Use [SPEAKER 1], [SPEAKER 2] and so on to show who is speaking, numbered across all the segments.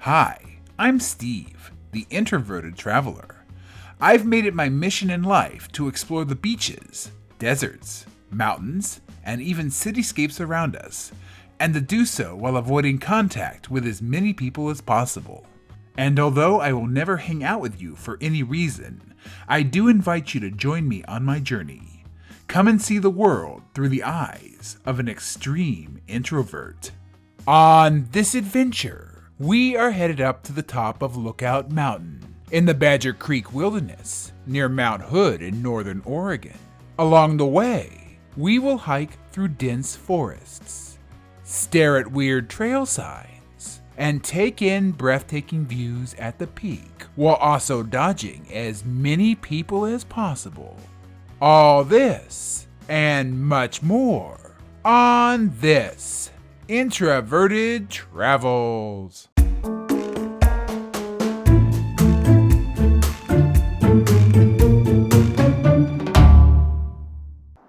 [SPEAKER 1] Hi, I'm Steve, the introverted traveler. I've made it my mission in life to explore the beaches, deserts, mountains, and even cityscapes around us, and to do so while avoiding contact with as many people as possible. And although I will never hang out with you for any reason, I do invite you to join me on my journey. Come and see the world through the eyes of an extreme introvert. On this adventure, we are headed up to the top of Lookout Mountain in the Badger Creek Wilderness near Mount Hood in northern Oregon. Along the way, we will hike through dense forests, stare at weird trail signs, and take in breathtaking views at the peak while also dodging as many people as possible. All this and much more on this Introverted Travels.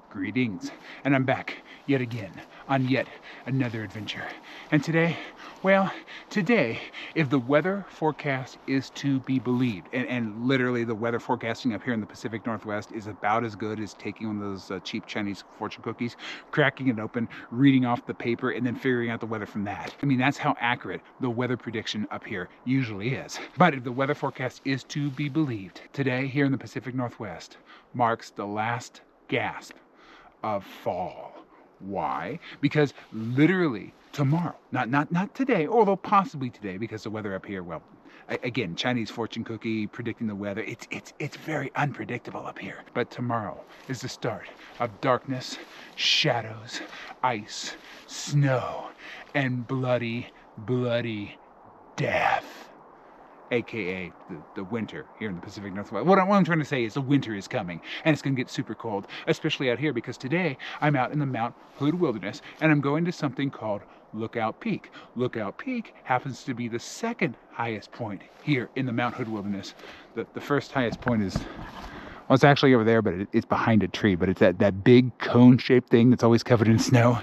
[SPEAKER 1] Greetings, and I'm back yet again on yet another adventure. And today, if the weather forecast is to be believed, and literally the weather forecasting up here in the Pacific Northwest is about as good as taking one of those cheap Chinese fortune cookies, cracking it open, reading off the paper, and then figuring out the weather from that. I mean, that's how accurate the weather prediction up here usually is. But if the weather forecast is to be believed, today here in the Pacific Northwest marks the last gasp of fall. Why? Because literally tomorrow, not today, although possibly today, because the weather up here, well, again, Chinese fortune cookie predicting the weather, it's very unpredictable up here. But tomorrow is the start of darkness, shadows, ice, snow, and bloody death. AKA the winter here in the Pacific Northwest. What I'm trying to say is the winter is coming, and it's going to get super cold, especially out here, because today I'm out in the Mount Hood Wilderness, and I'm going to something called Lookout Peak. Lookout Peak happens to be the second highest point here in the Mount Hood Wilderness. The first highest point is, well, it's actually over there, but it's behind a tree, but it's that big cone-shaped thing that's always covered in snow.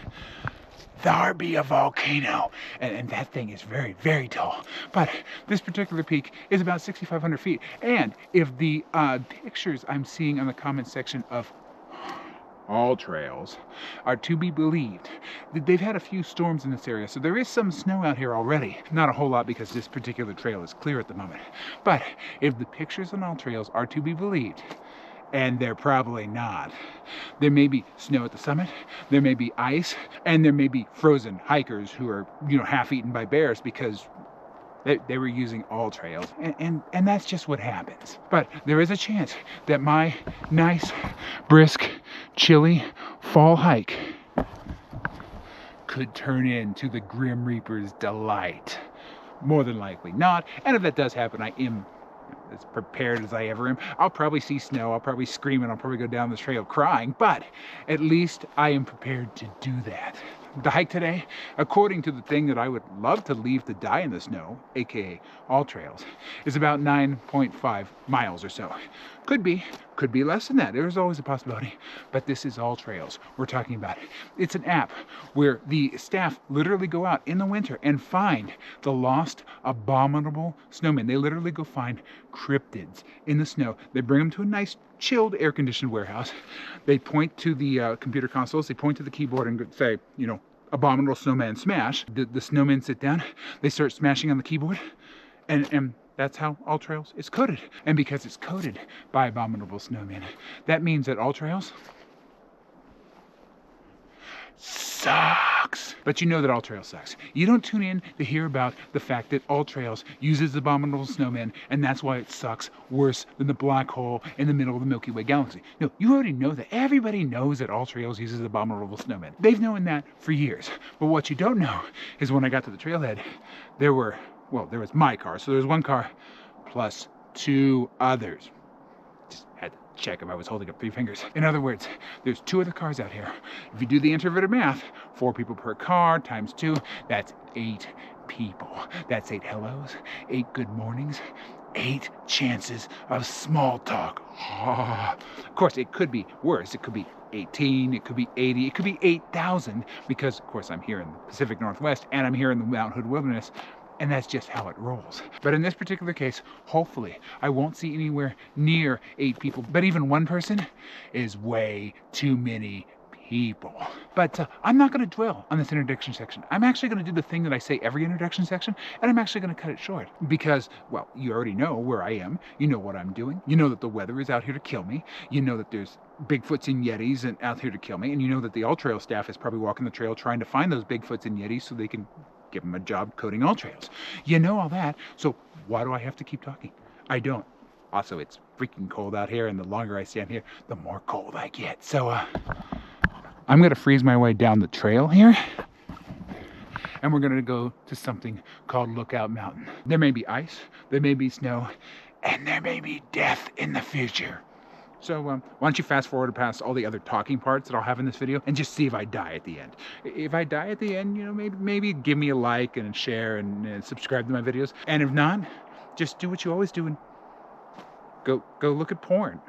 [SPEAKER 1] There be a volcano, and that thing is very, very tall. But this particular peak is about 6,500 feet. And if the pictures I'm seeing on the comment section of all trails are to be believed, they've had a few storms in this area, so there is some snow out here already. Not a whole lot, because this particular trail is clear at the moment. But if the pictures on all trails are to be believed, and they're probably not, there may be snow at the summit, there may be ice, and there may be frozen hikers who are, half eaten by bears because they were using all trails, and that's just what happens. But there is a chance that my nice, brisk, chilly fall hike could turn into the Grim Reaper's delight. More than likely not, and if that does happen, I am as prepared as I ever am. I'll probably see snow, I'll probably scream, and I'll probably go down the trail crying, but at least I am prepared to do that. The hike today, according to the thing that I would love to leave to die in the snow, aka all trails, is about 9.5 miles or so. Could be less than that. There's always a possibility. But this is all trails we're talking about. It's an app where the staff literally go out in the winter and find the lost, abominable snowmen. They literally go find cryptids in the snow. They bring them to a nice, chilled, air-conditioned warehouse. They point to the computer consoles. They point to the keyboard and say, abominable snowman smash. The snowmen sit down. They start smashing on the keyboard. And that's how all trails is coded. And because it's coded by abominable snowmen, that means that all trails sucks. But you know that all trails sucks. You don't tune in to hear about the fact that all trails uses abominable snowmen, and that's why it sucks worse than the black hole in the middle of the Milky Way galaxy. No, you already know that. Everybody knows that all trails uses abominable snowmen. They've known that for years. But what you don't know is when I got to the trailhead, there was my car. So there was one car plus two others. Just had to check if I was holding up 3 fingers. In other words, there's 2 other cars out here. If you do the introverted math, 4 people per car times 2, that's 8 people. That's 8 hellos, 8 good mornings, 8 chances of small talk. Of course, it could be worse. It could be 18, it could be 80, it could be 8,000, because of course I'm here in the Pacific Northwest and I'm here in the Mount Hood Wilderness. and that's just how it rolls. But in this particular case, hopefully, I won't see anywhere near 8 people. But even 1 person is way too many people. But I'm not going to dwell on this introduction section. I'm actually going to do the thing that I say every introduction section, and I'm actually going to cut it short. Because, well, you already know where I am. You know what I'm doing. You know that the weather is out here to kill me. You know that there's Bigfoots and Yetis and out here to kill me. And you know that the All Trail staff is probably walking the trail trying to find those Bigfoots and Yetis so they can give them a job coding all trails. You know all that. So why do I have to keep talking? I don't. Also, it's freaking cold out here, and the longer I stand here, the more cold I get. So, I'm going to freeze my way down the trail here, and we're going to go to something called Lookout Mountain. There may be ice, there may be snow, and there may be death in the future. So why don't you fast forward past all the other talking parts that I'll have in this video and just see if I die at the end. If I die at the end, you know, maybe give me a like and share and subscribe to my videos. And if not, just do what you always do and go look at porn.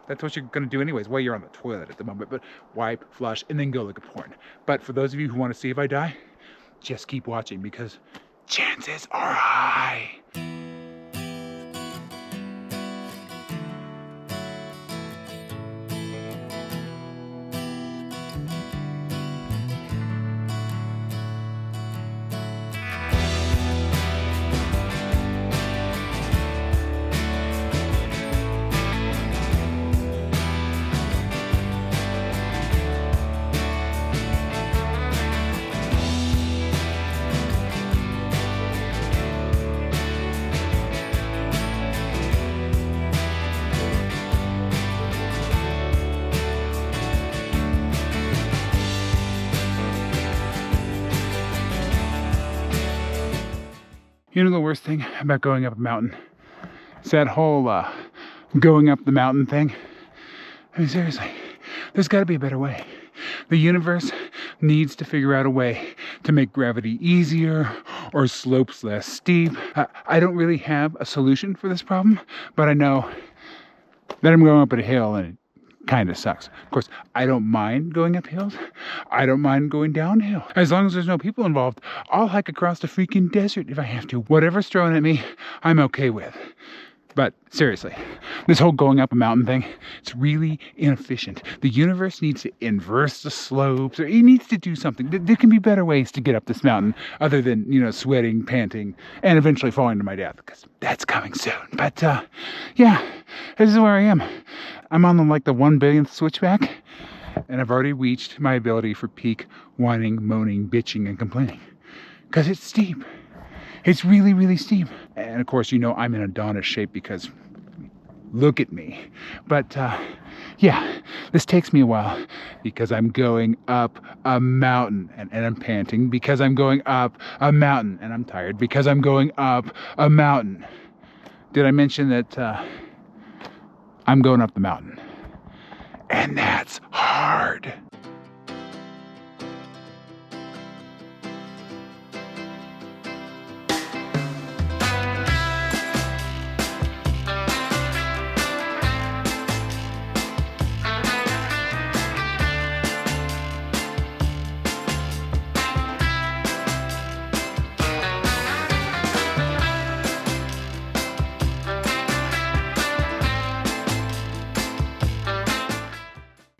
[SPEAKER 1] That's what you're going to do anyways while you're on the toilet at the moment. But wipe, flush, and then go look at porn. But for those of you who want to see if I die, just keep watching because chances are high. You know the worst thing about going up a mountain? It's that whole going up the mountain thing. I mean, seriously, there's got to be a better way. The universe needs to figure out a way to make gravity easier or slopes less steep. I don't really have a solution for this problem, but I know that I'm going up a hill and it kind of sucks. Of course, I don't mind going up hills. I don't mind going downhill. As long as there's no people involved, I'll hike across the freaking desert if I have to. Whatever's thrown at me, I'm okay with. But seriously, this whole going up a mountain thing, it's really inefficient. The universe needs to inverse the slopes, or it needs to do something. There can be better ways to get up this mountain other than, you know, sweating, panting, and eventually falling to my death, because that's coming soon. But, yeah, this is where I am. I'm on the 1 billionth switchback, and I've already reached my ability for peak whining, moaning, bitching, and complaining. Because it's steep. It's really, really steep. And of course, you know I'm in Adonis shape because look at me. But yeah, this takes me a while because I'm going up a mountain and I'm panting because I'm going up a mountain and I'm tired because I'm going up a mountain. Did I mention that I'm going up the mountain? And that's hard.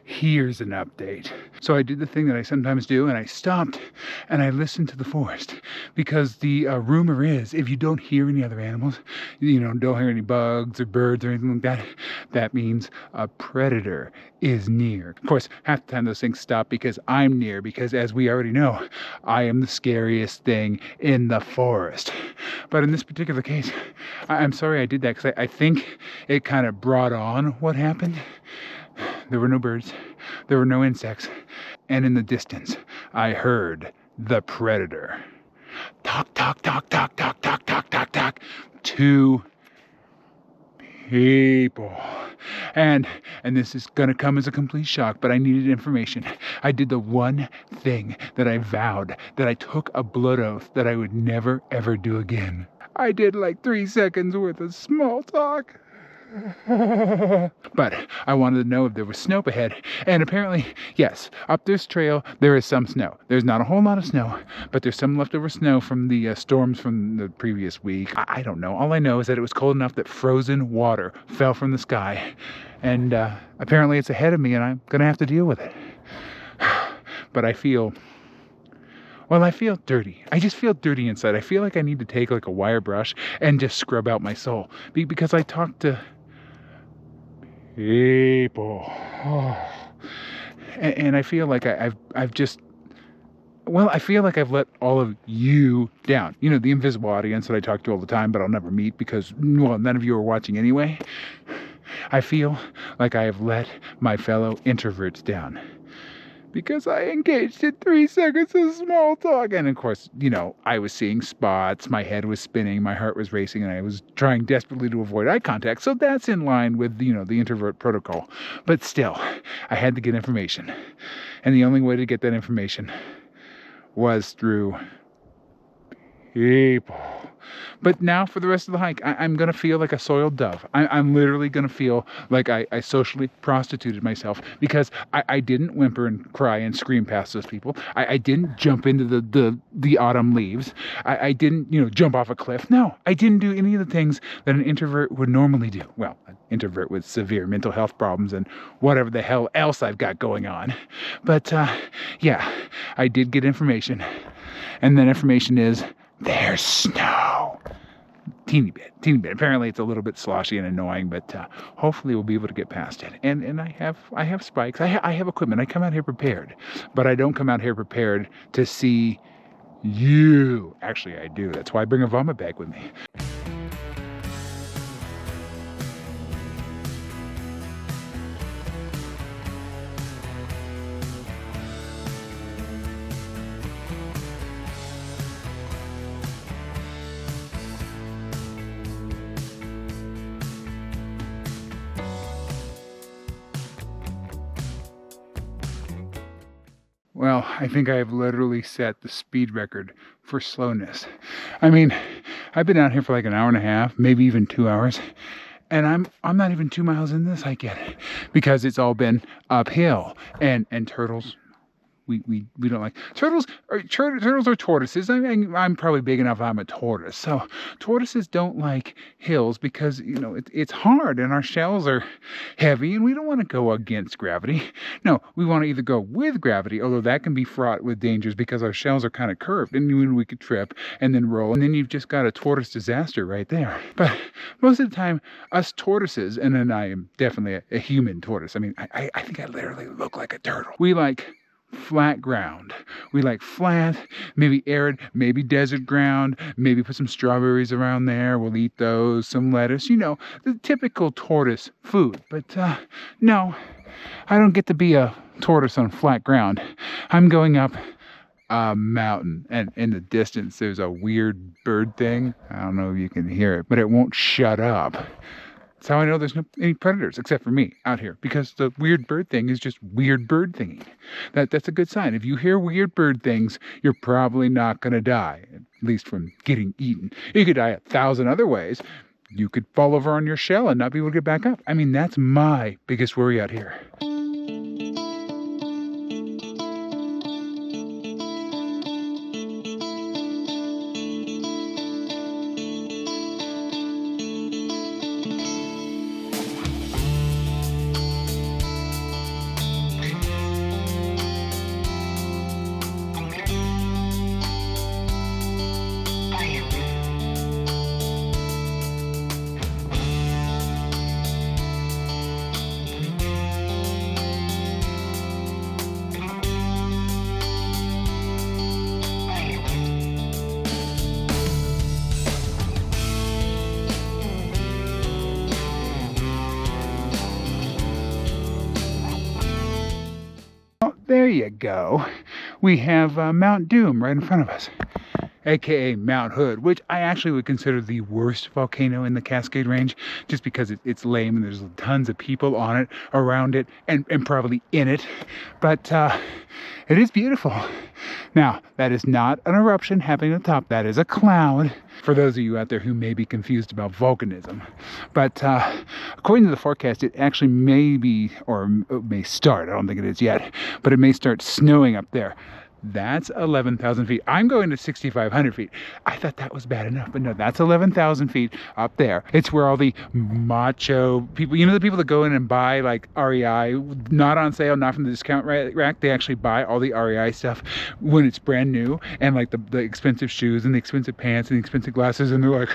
[SPEAKER 1] Here's an update. So I did the thing that I sometimes do, and I stopped and I listened to the forest because the rumor is if you don't hear any other animals, you know, don't hear any bugs or birds or anything like that, that means a predator is near. Of course, half the time those things stop because I'm near, because as we already know, I am the scariest thing in the forest. But in this particular case, I'm sorry I did that because I think it kind of brought on what happened. There were no birds, there were no insects, and in the distance, I heard the predator. Talk, talk, talk, talk, talk, talk, talk, talk, talk. 2 people. And this is gonna come as a complete shock, but I needed information. I did the one thing that I vowed, that I took a blood oath that I would never, ever do again. I did like 3 seconds worth of small talk. But I wanted to know if there was snow ahead, and apparently, yes, up this trail there is some snow. There's not a whole lot of snow, but there's some leftover snow from the storms from the previous week. I don't know. All I know is that it was cold enough that frozen water fell from the sky, and apparently it's ahead of me, and I'm gonna have to deal with it. But I feel dirty. I just feel dirty inside. I feel like I need to take like a wire brush and just scrub out my soul, because I talk to people. And I feel like I feel like I've let all of you down. You know, the invisible audience that I talk to all the time, but I'll never meet because, well, none of you are watching anyway. I feel like I have let my fellow introverts down, because I engaged in 3 seconds of small talk. And of course, you know, I was seeing spots, my head was spinning, my heart was racing, and I was trying desperately to avoid eye contact. So that's in line with, you know, the introvert protocol. But still, I had to get information. And the only way to get that information was through people. But now for the rest of the hike, I'm going to feel like a soiled dove. I'm literally going to feel like I socially prostituted myself, because I didn't whimper and cry and scream past those people. I didn't jump into the autumn leaves. I didn't, you know, jump off a cliff. No, I didn't do any of the things that an introvert would normally do. Well, an introvert with severe mental health problems and whatever the hell else I've got going on. But yeah, I did get information. And that information is, there's snow. Teeny bit. Apparently it's a little bit sloshy and annoying, but hopefully we'll be able to get past it. And I have spikes. I have equipment. I come out here prepared, but I don't come out here prepared to see you. Actually, I do. That's why I bring a vomit bag with me. Well, I think I have literally set the speed record for slowness. I mean, I've been out here for like an hour and a half, maybe even 2 hours, and I'm not even 2 miles in this hike yet, because it's all been uphill. And turtles, we don't like turtles. Turtles are tortoises. I'm probably big enough. I'm a tortoise. So tortoises don't like hills because, you know, it's hard and our shells are heavy, and we don't want to go against gravity. No, we want to either go with gravity, although that can be fraught with dangers because our shells are kind of curved and we could trip and then roll, and then you've just got a tortoise disaster right there. But most of the time, us tortoises, and then I am definitely a human tortoise. I mean, I think I literally look like a turtle. We like flat ground. We like flat, maybe arid, maybe desert ground, maybe put some strawberries around there. We'll eat those, some lettuce, you know, the typical tortoise food. But no, I don't get to be a tortoise on flat ground. I'm going up a mountain, and in the distance there's a weird bird thing. I don't know if you can hear it, but it won't shut up. That's how I know there's no any predators except for me out here, because the weird bird thing is just weird bird thingy. That's a good sign. If you hear weird bird things, you're probably not going to die, at least from getting eaten. You could die 1,000 other ways. You could fall over on your shell and not be able to get back up. I mean, that's my biggest worry out here. There you go. We have Mount Doom right in front of us. aka Mount Hood, which I actually would consider the worst volcano in the Cascade Range, just because it's lame and there's tons of people on it, around it, and probably in it. But it is beautiful. Now, that is not an eruption happening at the top. That is a cloud, for those of you out there who may be confused about volcanism. But according to the forecast, it actually may be, or may start, I don't think it is yet, but it may start snowing up there. That's 11,000 feet. I'm going to 6,500 feet. I thought that was bad enough, but no, that's 11,000 feet up there. It's where all the macho people, you know, the people that go in and buy like REI, not on sale, not from the discount rack, they actually buy all the REI stuff when it's brand new, and like the expensive shoes and the expensive pants and the expensive glasses, and they're like,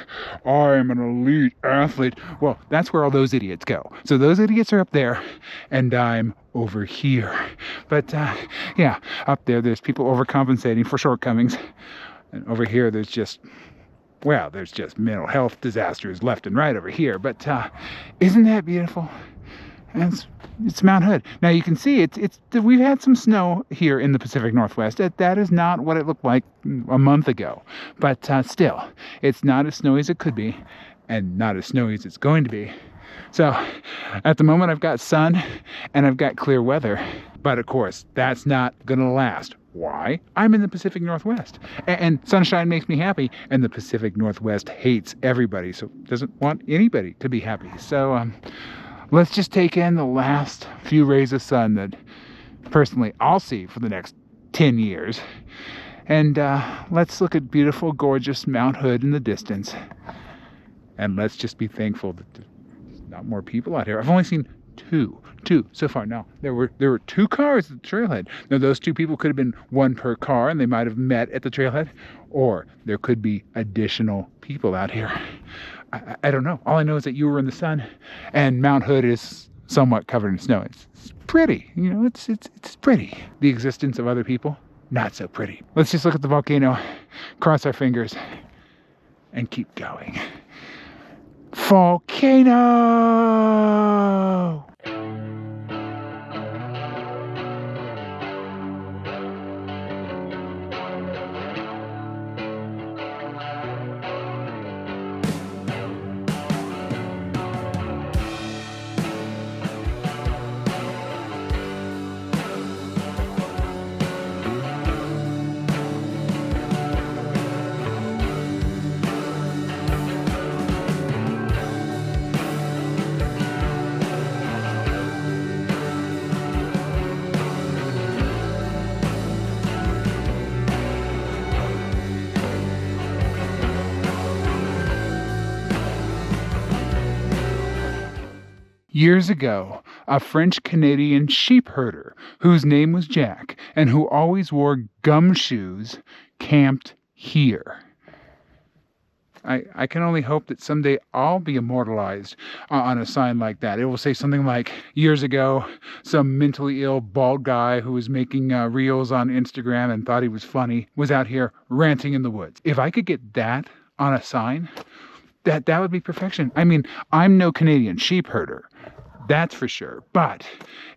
[SPEAKER 1] I'm an elite athlete. Well, that's where all those idiots go. So those idiots are up there, and I'm over here. But yeah, up there's people overcompensating for shortcomings, and over here there's just, well, there's just mental health disasters left and right over here. But isn't that beautiful? And it's Mount Hood. Now you can see we've had some snow here in the Pacific Northwest. That is not what it looked like a month ago, but still, it's not as snowy as it could be, and not as snowy as it's going to be. So at the moment I've got sun and I've got clear weather, but of course that's not gonna last. Why? I'm in the Pacific Northwest, and sunshine makes me happy, and the Pacific Northwest hates everybody, so doesn't want anybody to be happy. So let's just take in the last few rays of sun that personally I'll see for the next 10 years. And let's look at beautiful, gorgeous Mount Hood in the distance. And let's just be thankful that there's not more people out here. I've only seen two so far. Now, there were 2 cars at the trailhead. Now, those 2 people could have been 1 per car, and they might have met at the trailhead, or there could be additional people out here. I don't know. All I know is that you were in the sun, and Mount Hood is somewhat covered in snow. It's pretty, you know, it's pretty. The existence of other people, not so pretty. Let's just look at the volcano, cross our fingers, and keep going. Volcano! Years ago, a French-Canadian sheep herder, whose name was Jack, and who always wore gumshoes, camped here. I can only hope that someday I'll be immortalized on a sign like that. It will say something like, years ago, some mentally ill bald guy who was making reels on Instagram and thought he was funny was out here ranting in the woods. If I could get that on a sign, that would be perfection. I mean, I'm no Canadian sheep herder, that's for sure. But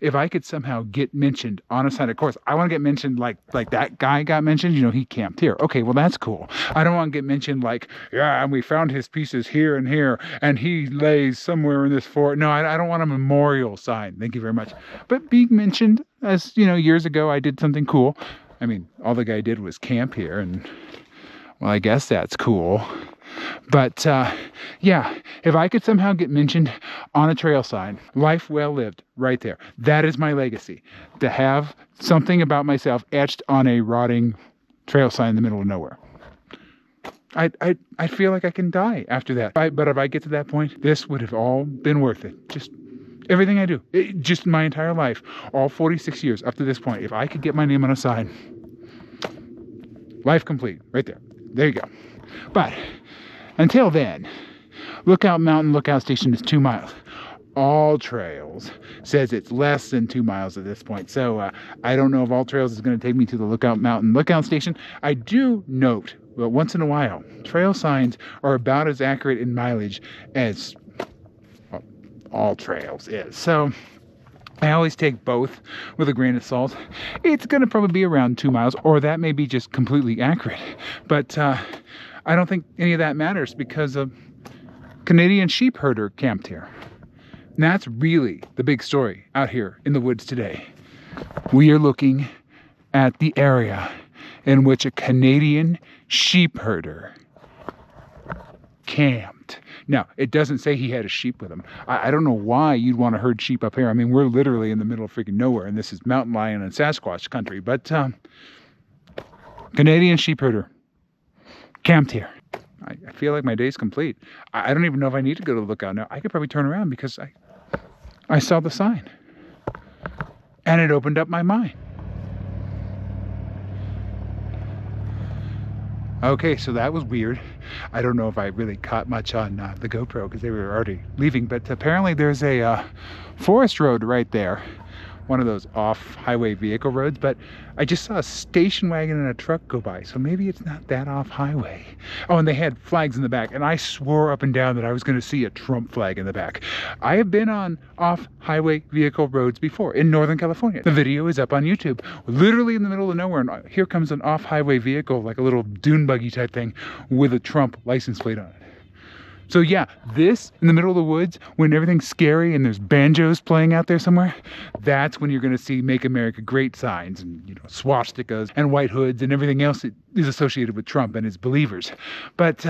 [SPEAKER 1] if I could somehow get mentioned on a sign, of course, I want to get mentioned like that guy got mentioned, you know, he camped here. Okay, well, that's cool. I don't want to get mentioned like, yeah, and we found his pieces here and here, and he lays somewhere in this forest. No, I don't want a memorial sign. Thank you very much. But being mentioned as, you know, years ago I did something cool. I mean, all the guy did was camp here, and, well, I guess that's cool. But yeah, if I could somehow get mentioned on a trail sign, life well lived, right there. That is my legacy, to have something about myself etched on a rotting trail sign in the middle of nowhere. I feel like I can die after that. But if I get to that point, this would have all been worth it. Just everything I do, just my entire life, all 46 years up to this point, if I could get my name on a sign, life complete, right there. There you go. But until then, Lookout Mountain Lookout Station is 2 miles. All Trails says it's less than 2 miles at this point. So I don't know if All Trails is going to take me to the Lookout Mountain Lookout Station. I do note, well, once in a while, trail signs are about as accurate in mileage as All Trails is. So I always take both with a grain of salt. It's going to probably be around 2 miles, or that may be just completely accurate. But I don't think any of that matters because a Canadian sheep herder camped here. And that's really the big story out here in the woods today. We are looking at the area in which a Canadian sheep herder camped. Now, it doesn't say he had a sheep with him. I don't know why you'd want to herd sheep up here. I mean, we're literally in the middle of freaking nowhere, and this is mountain lion and Sasquatch country. But Canadian sheep herder camped here. I feel like my day's complete. I don't even know if I need to go to the lookout now. I could probably turn around because I saw the sign. And it opened up my mind. Okay, so that was weird. I don't know if I really caught much on the GoPro because they were already leaving, but apparently there's a forest road right there. One of those off-highway vehicle roads, but I just saw a station wagon and a truck go by, so maybe it's not that off-highway. Oh, and they had flags in the back, and I swore up and down that I was going to see a Trump flag in the back. I have been on off-highway vehicle roads before in Northern California. The video is up on YouTube. Literally in the middle of nowhere, and here comes an off-highway vehicle, like a little dune buggy type thing, with a Trump license plate on it. So yeah, this in the middle of the woods, when everything's scary and there's banjos playing out there somewhere, that's when you're going to see Make America Great signs and, you know, swastikas and white hoods and everything else that is associated with Trump and his believers. But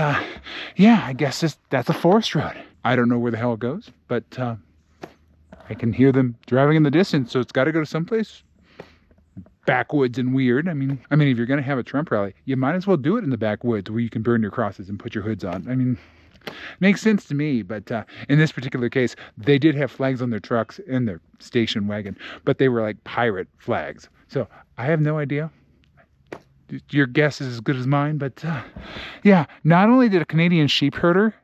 [SPEAKER 1] yeah, I guess that's a forest road. I don't know where the hell it goes, but I can hear them driving in the distance, so it's got to go to someplace backwoods and weird. I mean, if you're going to have a Trump rally, you might as well do it in the backwoods where you can burn your crosses and put your hoods on. I mean, makes sense to me, but in this particular case, they did have flags on their trucks and their station wagon, but they were like pirate flags. So I have no idea. Your guess is as good as mine, but yeah, not only did a Canadian sheep herder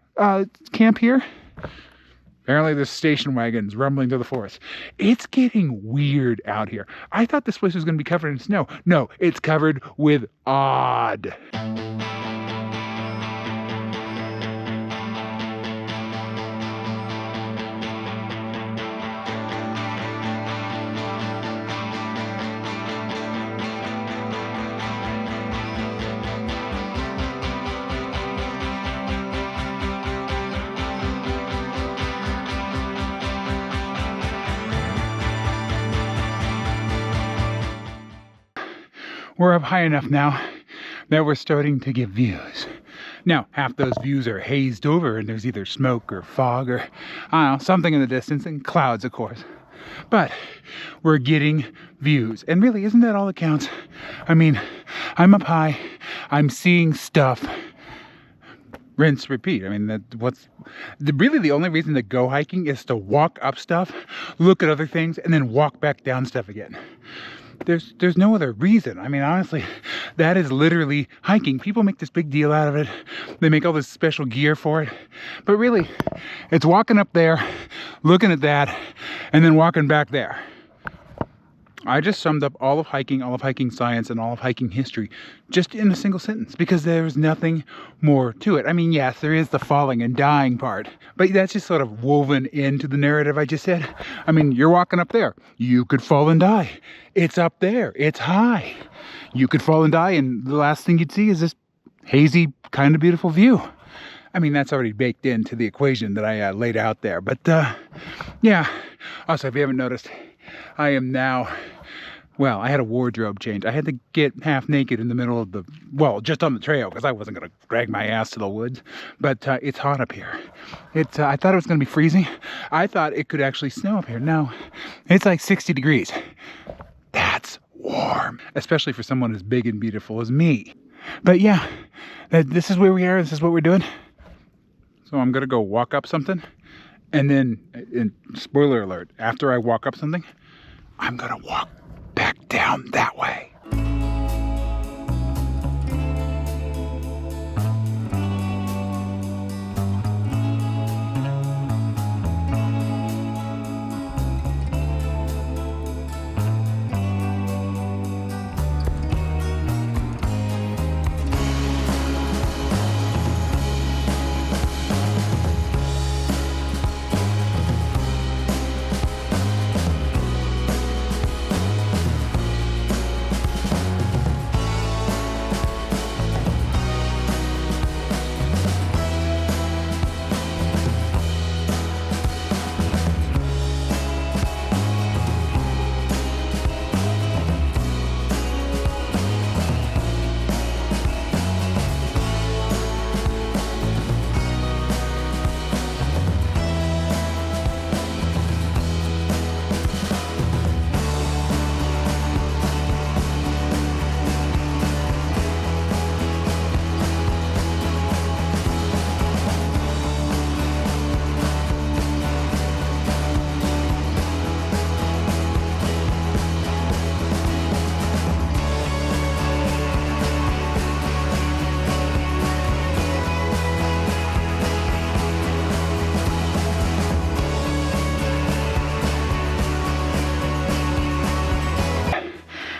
[SPEAKER 1] camp here, apparently there's station wagons rumbling through the forest. It's getting weird out here. I thought this place was going to be covered in snow. No, it's covered with odd. We're up high enough now that we're starting to get views. Now, half those views are hazed over and there's either smoke or fog or, I don't know, something in the distance, and clouds, of course. But we're getting views. And really, isn't that all that counts? I mean, I'm up high, I'm seeing stuff. Rinse, repeat. I mean, really the only reason to go hiking is to walk up stuff, look at other things, and then walk back down stuff again. There's no other reason. I mean, honestly, that is literally hiking. People make this big deal out of it. They make all this special gear for it. But really, it's walking up there, looking at that, and then walking back there. I just summed up all of hiking science, and all of hiking history just in a single sentence, because there's nothing more to it. I mean, yes, there is the falling and dying part, but that's just sort of woven into the narrative I just said. I mean, you're walking up there. You could fall and die. It's up there. It's high. You could fall and die, and the last thing you'd see is this hazy, kind of beautiful view. I mean, that's already baked into the equation that I laid out there. But yeah, also, if you haven't noticed, I am now, well, I had a wardrobe change. I had to get half naked in the middle of just on the trail, because I wasn't going to drag my ass to the woods. But it's hot up here. I thought it was going to be freezing. I thought it could actually snow up here. No, it's like 60 degrees. That's warm, especially for someone as big and beautiful as me. But yeah, this is where we are. This is what we're doing. So I'm going to go walk up something. And then, spoiler alert, after I walk up something, I'm going to walk back down that way.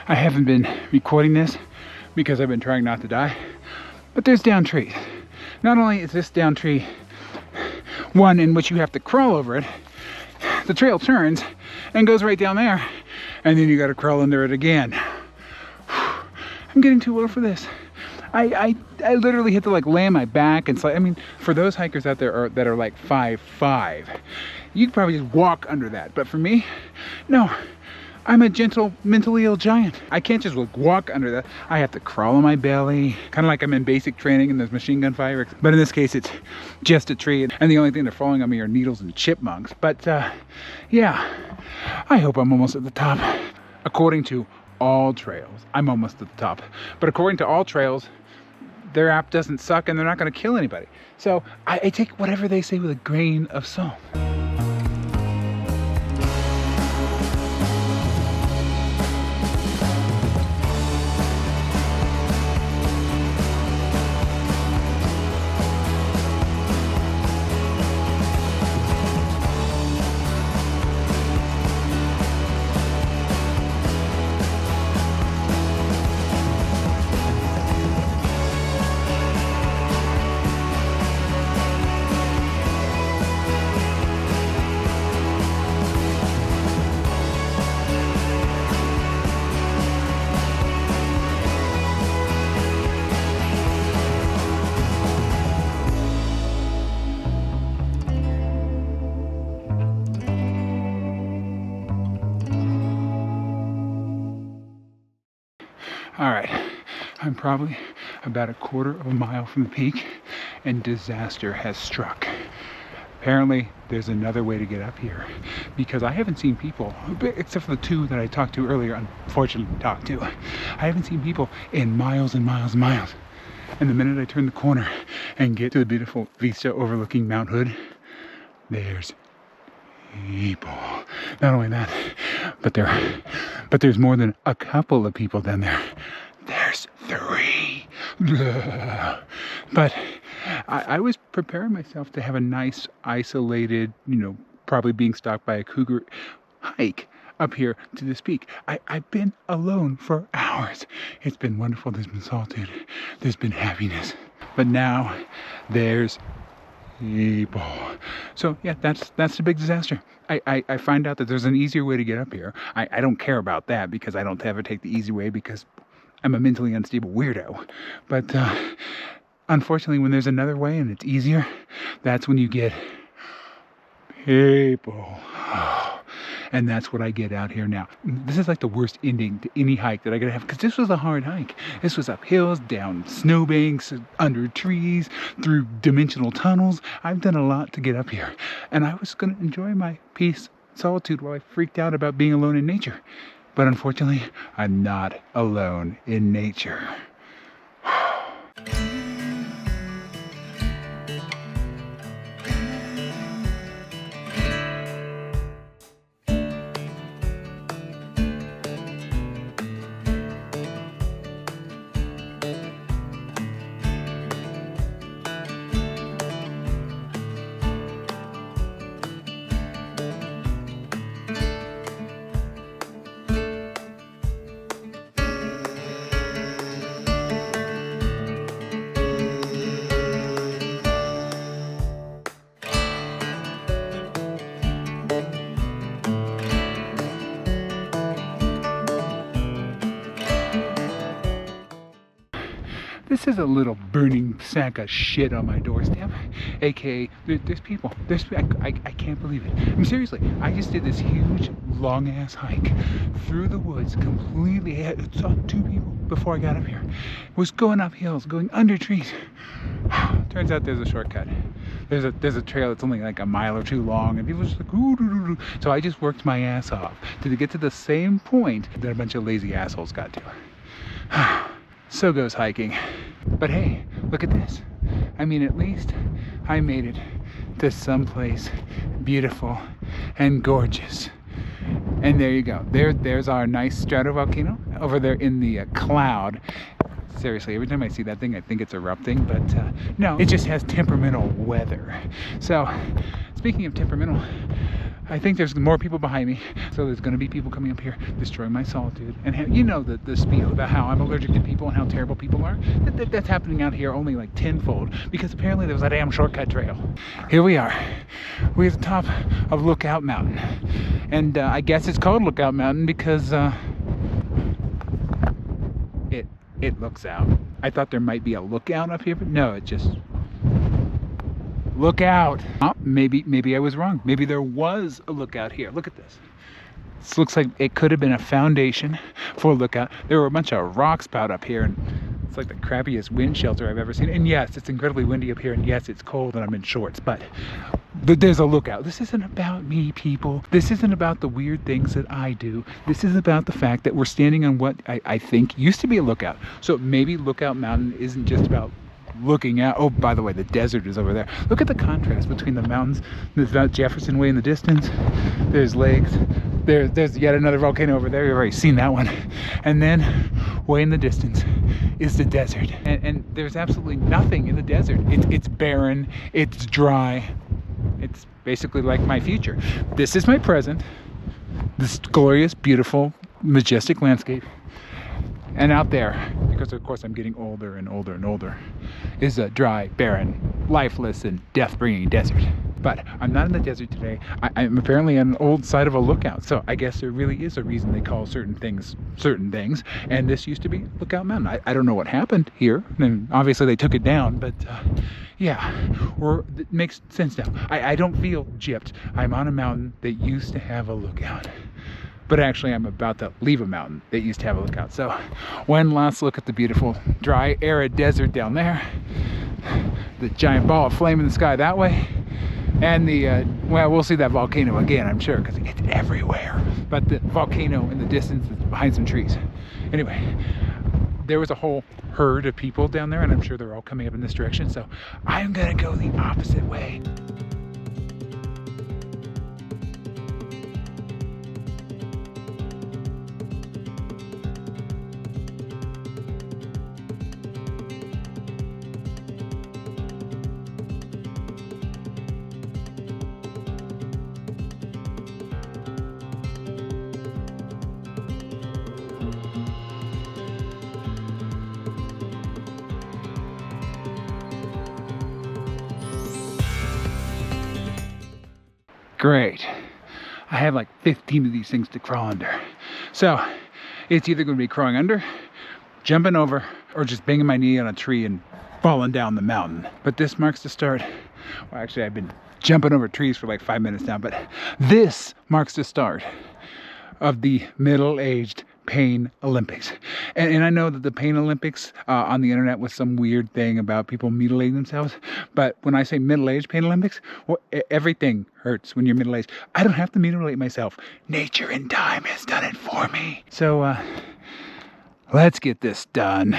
[SPEAKER 1] I haven't been recording this because I've been trying not to die, but there's down trees. Not only is this down tree one in which you have to crawl over it, the trail turns and goes right down there, and then you got to crawl under it again. I'm getting too low for this. I literally had to like lay on my back and slide. I mean, for those hikers out there that are like 5'5", you could probably just walk under that. But for me, no. I'm a gentle, mentally ill giant. I can't just like walk under that. I have to crawl on my belly, kind of like I'm in basic training in those machine gun fireworks. But in this case, it's just a tree, and the only thing that's falling on me are needles and chipmunks. But yeah, I hope I'm almost at the top. According to all trails, I'm almost at the top. But according to all trails, their app doesn't suck and they're not going to kill anybody. So I take whatever they say with a grain of salt. All right, I'm probably about a quarter of a mile from the peak and disaster has struck. Apparently, there's another way to get up here because I haven't seen people, except for the two that I talked to earlier, unfortunately talked to. I haven't seen people in miles and miles and miles. And the minute I turn the corner and get to the beautiful vista overlooking Mount Hood, there's people. Not only that, but there's more than a couple of people down there. There's 3. But I was preparing myself to have a nice isolated, probably being stalked by a cougar hike up here to this peak. I've been alone for hours. It's been wonderful. There's been solitude. There's been happiness. But now there's people. So yeah, that's the big disaster. I find out that there's an easier way to get up here. I don't care about that because I don't ever take the easy way because I'm a mentally unstable weirdo. But unfortunately, when there's another way and it's easier, that's when you get people. And that's what I get out here now. This is like the worst ending to any hike that I gotta have, because this was a hard hike. This was up hills, down snowbanks, under trees, through dimensional tunnels. I've done a lot to get up here. And I was gonna enjoy my peace, solitude, while I freaked out about being alone in nature. But unfortunately, I'm not alone in nature. This is a little burning sack of shit on my doorstep, aka there's people. I can't believe it. I mean, seriously, I just did this huge, long-ass hike through the woods completely. I saw 2 people before I got up here. Was going up hills, going under trees. Turns out there's a shortcut. There's a trail that's only like a mile or 2 long, and people just like, ooh, doo, doo, doo. So I just worked my ass off to get to the same point that a bunch of lazy assholes got to. So goes hiking. But hey, look at this. I mean, at least I made it to someplace beautiful and gorgeous. And there you go. There's our nice stratovolcano over there in the cloud. Seriously, every time I see that thing, I think it's erupting, but no, it just has temperamental weather. So, speaking of temperamental, I think there's more people behind me, so there's going to be people coming up here destroying my solitude. And you know the spiel about how I'm allergic to people and how terrible people are. That's happening out here only like tenfold, because apparently there was a damn shortcut trail. Here we are. We're at the top of Lookout Mountain, and I guess it's called Lookout Mountain because it looks out. I thought there might be a lookout up here, but no, it just look out. Oh, maybe I was wrong. Maybe there was a lookout here. Look at this. This looks like it could have been a foundation for a lookout. There were a bunch of rocks piled up here, and it's like the crappiest wind shelter I've ever seen. And yes, it's incredibly windy up here, and yes, it's cold and I'm in shorts, but there's a lookout. This isn't about me, people. This isn't about the weird things that I do. This is about the fact that we're standing on what I think used to be a lookout. So maybe Lookout Mountain isn't just about looking out. Oh, by the way, the desert is over there. Look at the contrast between the mountains. There's Mount Jefferson way in the distance. There's lakes. There's yet another volcano over there. You've already seen that one. And then way in the distance is the desert. And there's absolutely nothing in the desert. It's barren. It's dry. It's basically like my future. This is my present. This glorious, beautiful, majestic landscape. And out there, because of course I'm getting older and older and older, is a dry, barren, lifeless, and death-bringing desert. But I'm not in the desert today. I'm apparently on an old side of a lookout, so I guess there really is a reason they call certain things, and this used to be Lookout Mountain. I don't know what happened here, and obviously they took it down, but yeah, it makes sense now. I don't feel gypped. I'm on a mountain that used to have a lookout. But actually I'm about to leave a mountain that used to have a lookout. So one last look at the beautiful dry arid desert down there, the giant ball of flame in the sky that way, and well, we'll see that volcano again, I'm sure, because it's everywhere. But the volcano in the distance is behind some trees. Anyway, there was a whole herd of people down there, and I'm sure they're all coming up in this direction, so I'm gonna go the opposite way. Great. I have like 15 of these things to crawl under. So it's either going to be crawling under, jumping over, or just banging my knee on a tree and falling down the mountain. But this marks the start. Well, actually, I've been jumping over trees for like 5 minutes now, but this marks the start of the middle-aged Pain Olympics. And I know that the Pain Olympics on the internet was some weird thing about people mutilating themselves, but when I say middle-aged Pain Olympics, well, everything hurts when you're middle-aged. I don't have to mutilate myself. Nature and time has done it for me. So let's get this done.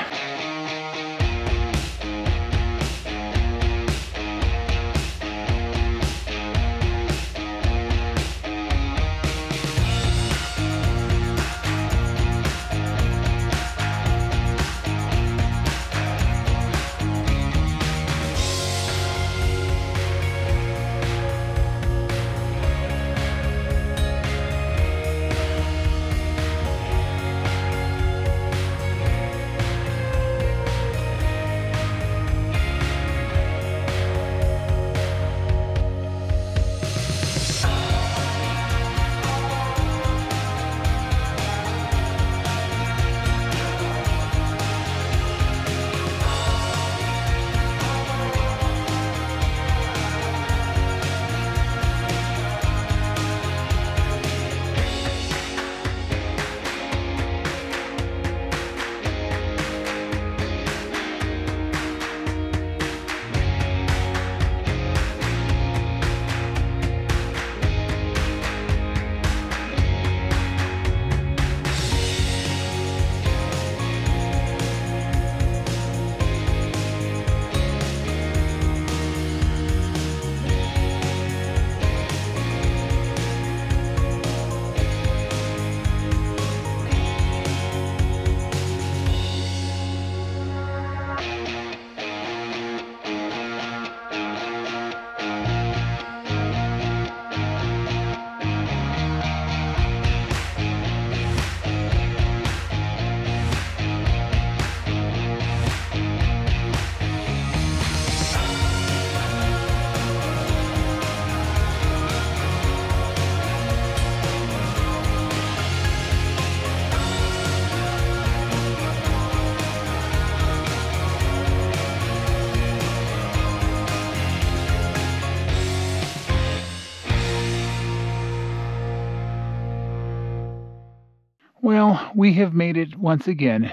[SPEAKER 1] Well, we have made it once again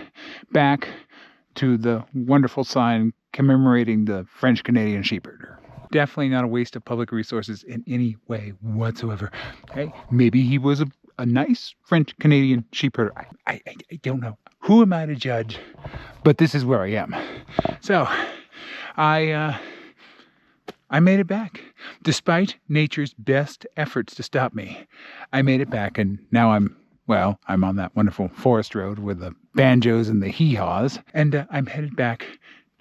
[SPEAKER 1] back to the wonderful sign commemorating the French-Canadian sheepherder. Definitely not a waste of public resources in any way whatsoever. Hey, maybe he was a nice French-Canadian sheepherder. I don't know. Who am I to judge? But this is where I am. So, I made it back. Despite nature's best efforts to stop me, I made it back, and now I'm on that wonderful forest road with the banjos and the hee-haws, and I'm headed back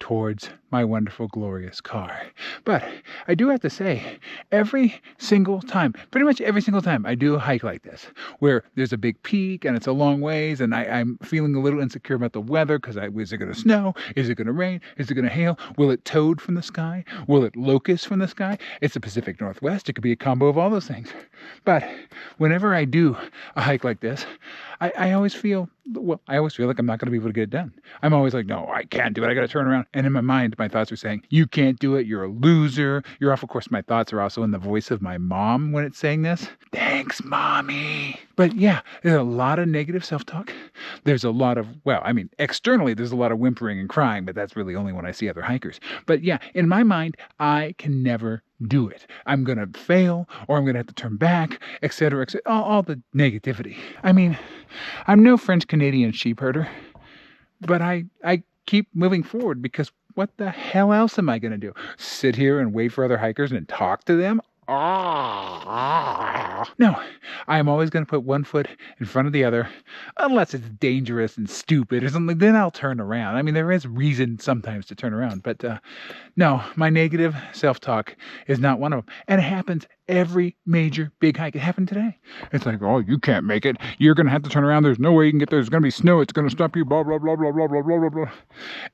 [SPEAKER 1] towards my wonderful, glorious car. But I do have to say, pretty much every single time I do a hike like this, where there's a big peak and it's a long ways, and I'm feeling a little insecure about the weather, because is it going to snow? Is it going to rain? Is it going to hail? Will it toad from the sky? Will it locust from the sky? It's the Pacific Northwest. It could be a combo of all those things. But whenever I do a hike like this, I always feel like I'm not going to be able to get it done. I'm always like, no, I can't do it. I got to turn around. And in my mind, my thoughts are saying, you can't do it. You're a loser. You're off. Of course, my thoughts are also in the voice of my mom when it's saying this. Thanks, mommy. But yeah, there's a lot of negative self-talk. There's a lot of, externally, there's a lot of whimpering and crying, but that's really only when I see other hikers. But yeah, in my mind, I can never do it. I'm going to fail, or I'm going to have to turn back, etc., all the negativity. I mean, I'm no French-Canadian sheepherder, but I keep moving forward, because what the hell else am I going to do? Sit here and wait for other hikers and talk to them? No, I'm always going to put one foot in front of the other, unless it's dangerous and stupid or something. Then I'll turn around. I mean, there is reason sometimes to turn around, but no, my negative self-talk is not one of them. And it happens every major big hike. It happened today. It's like, oh, you can't make it. You're going to have to turn around. There's no way you can get there. There's going to be snow. It's going to stop you, blah, blah, blah, blah, blah, blah, blah, blah.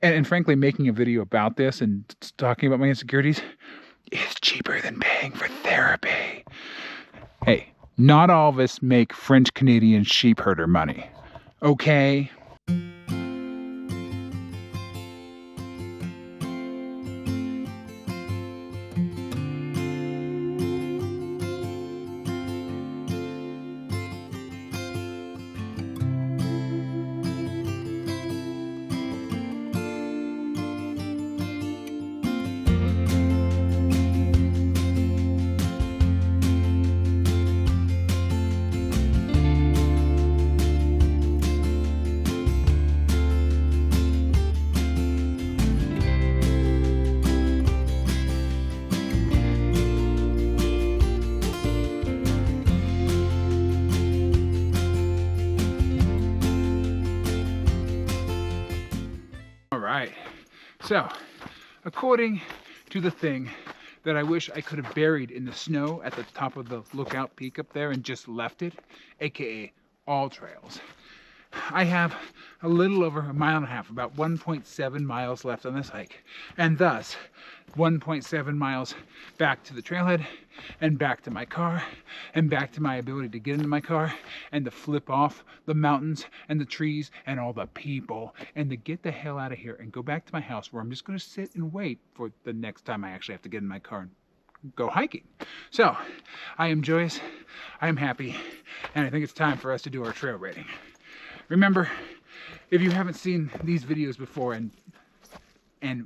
[SPEAKER 1] And frankly, making a video about this and talking about my insecurities is cheaper than paying for therapy. Hey, not all of us make French-Canadian sheepherder money. Okay? Right. So, according to the thing that I wish I could have buried in the snow at the top of the lookout peak up there and just left it, aka all trails, I have a little over a mile and a half, about 1.7 miles left on this hike, and thus 1.7 miles back to the trailhead, and back to my car, and back to my ability to get into my car, and to flip off the mountains and the trees and all the people, and to get the hell out of here and go back to my house, where I'm just going to sit and wait for the next time I actually have to get in my car and go hiking. So, I am joyous, I am happy, and I think it's time for us to do our trail rating. Remember, if you haven't seen these videos before, and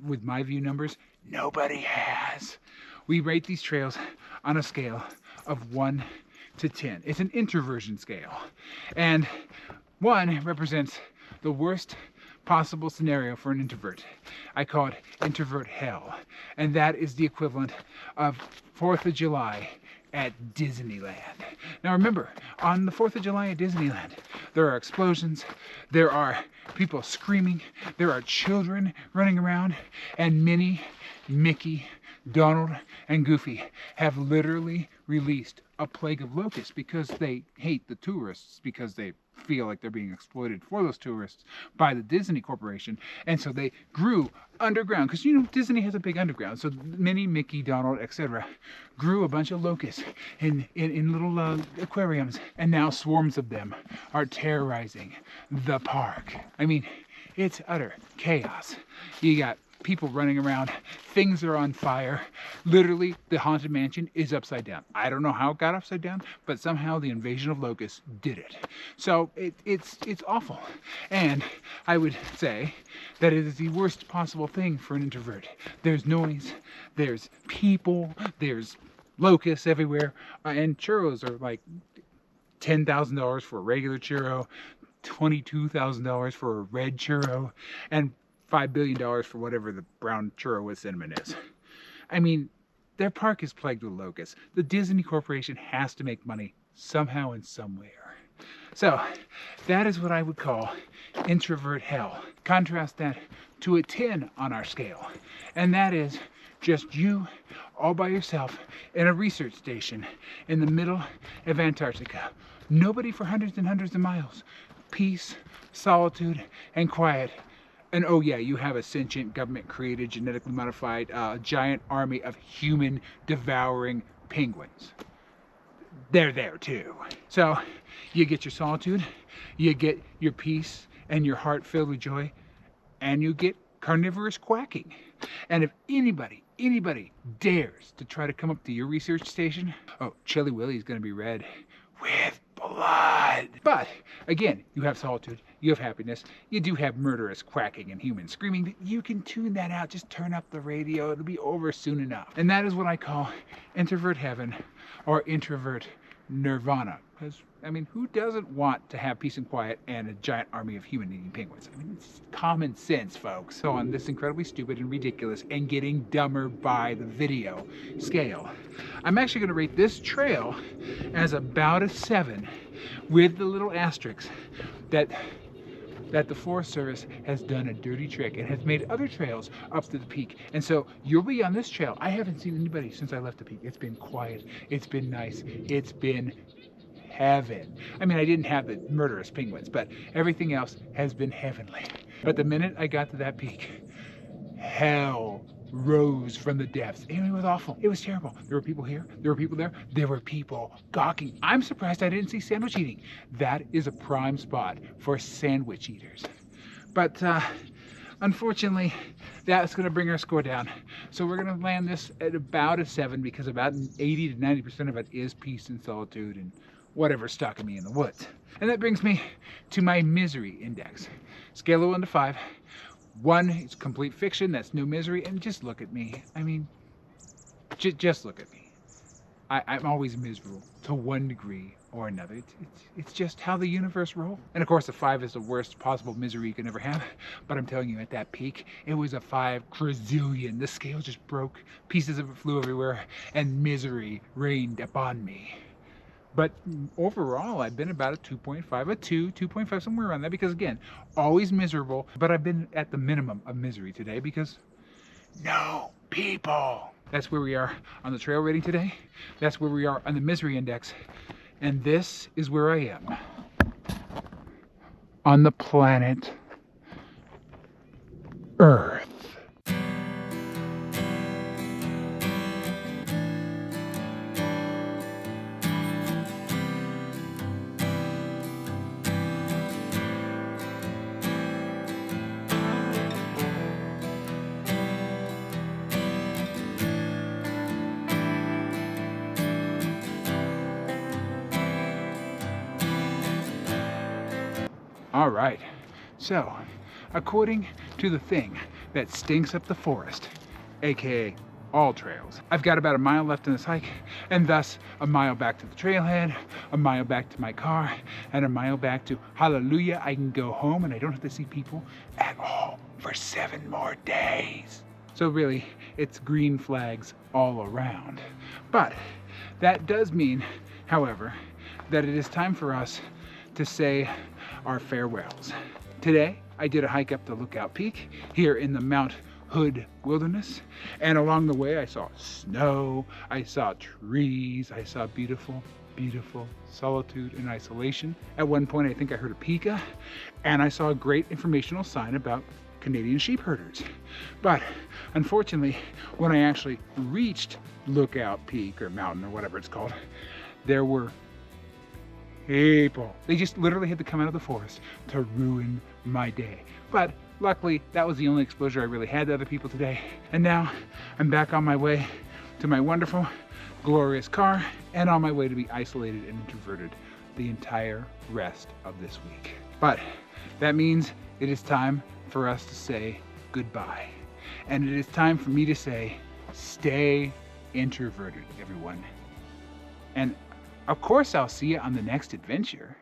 [SPEAKER 1] with my view numbers, nobody has. We rate these trails on a scale of 1 to 10. It's an introversion scale. And 1 represents the worst possible scenario for an introvert. I call it introvert hell. And that is the equivalent of 4th of July at Disneyland. Now remember, on the 4th of July at Disneyland, there are explosions, there are people screaming, there are children running around, and Minnie, Mickey, Donald, and Goofy have literally released a plague of locusts because they hate the tourists, because they feel like they're being exploited for those tourists by the Disney Corporation. And so they grew underground, because Disney has a big underground. So Minnie, Mickey, Donald, etc. grew a bunch of locusts in little aquariums, and now swarms of them are terrorizing the park. I mean, it's utter chaos. You got people running around, things are on fire. Literally, the Haunted Mansion is upside down. I don't know how it got upside down, but somehow the invasion of locusts did it. So it's awful. And I would say that it is the worst possible thing for an introvert. There's noise, there's people, there's locusts everywhere, and churros are like $10,000 for a regular churro, $22,000 for a red churro, and $5 billion for whatever the brown churro with cinnamon is. I mean, their park is plagued with locusts. The Disney Corporation has to make money somehow and somewhere. So that is what I would call introvert hell. Contrast that to a 10 on our scale, and that is just you all by yourself in a research station in the middle of Antarctica. Nobody for hundreds and hundreds of miles. Peace, solitude, and quiet. And oh yeah, you have a sentient, government-created, genetically modified, giant army of human devouring penguins. They're there too. So you get your solitude, you get your peace and your heart filled with joy, and you get carnivorous quacking. And if anybody dares to try to come up to your research station, oh, Chili Willy's gonna be red with blood. But again, you have solitude, you have happiness, you do have murderous quacking and human screaming. You can tune that out, just turn up the radio, it'll be over soon enough. And that is what I call introvert heaven or introvert nirvana. Because, I mean, who doesn't want to have peace and quiet and a giant army of human-eating penguins? I mean, it's common sense, folks. So on this incredibly stupid and ridiculous and getting dumber by the video scale, I'm actually going to rate this trail as about a 7 with the little asterisks that the Forest Service has done a dirty trick and has made other trails up to the peak. And so you'll be on this trail. I haven't seen anybody since I left the peak. It's been quiet. It's been nice. It's been heaven. I mean, I didn't have the murderous penguins, but everything else has been heavenly. But the minute I got to that peak, hell rose from the depths. It was awful. It was terrible. There were people here. There were people there. There were people gawking. I'm surprised I didn't see sandwich eating. That is a prime spot for sandwich eaters. But unfortunately, that's going to bring our score down. So we're going to land this at about a 7 because about 80 to 90% of it is peace and solitude and whatever's stalking me in the woods. And that brings me to my misery index. Scale of 1 to 5. 1 is complete fiction, that's no misery, and just look at me. I mean, just look at me. I'm always miserable to one degree or another. It's just how the universe rolls. And of course, a 5 is the worst possible misery you can ever have. But I'm telling you, at that peak, it was a 5 quadrillion. The scale just broke, pieces of it flew everywhere, and misery reigned upon me. But overall, I've been about a 2.5, a 2, 2.5, somewhere around that. Because again, always miserable. But I've been at the minimum of misery today because no people. That's where we are on the trail rating today. That's where we are on the misery index. And this is where I am on the planet Earth. All right, so according to the thing that stinks up the forest, aka all trails, I've got about a mile left in this hike, and thus a mile back to the trailhead, a mile back to my car, and a mile back to hallelujah, I can go home and I don't have to see people at all for 7 more days. So really, it's green flags all around. But that does mean, however, that it is time for us to say our farewells. Today, I did a hike up the Lookout Peak here in the Mount Hood Wilderness, and along the way I saw snow, I saw trees, I saw beautiful, beautiful solitude and isolation. At one point I think I heard a pika, and I saw a great informational sign about Canadian sheep herders. But unfortunately, when I actually reached Lookout Peak or mountain or whatever it's called, there were people. They just literally had to come out of the forest to ruin my day. But Luckily, that was the only exposure I really had to other people today. And now I'm back on my way to my wonderful, glorious car and on my way to be isolated and introverted the entire rest of this week. But that means it is time for us to say goodbye. And it is time for me to say, stay introverted, everyone. And of course, I'll see you on the next adventure.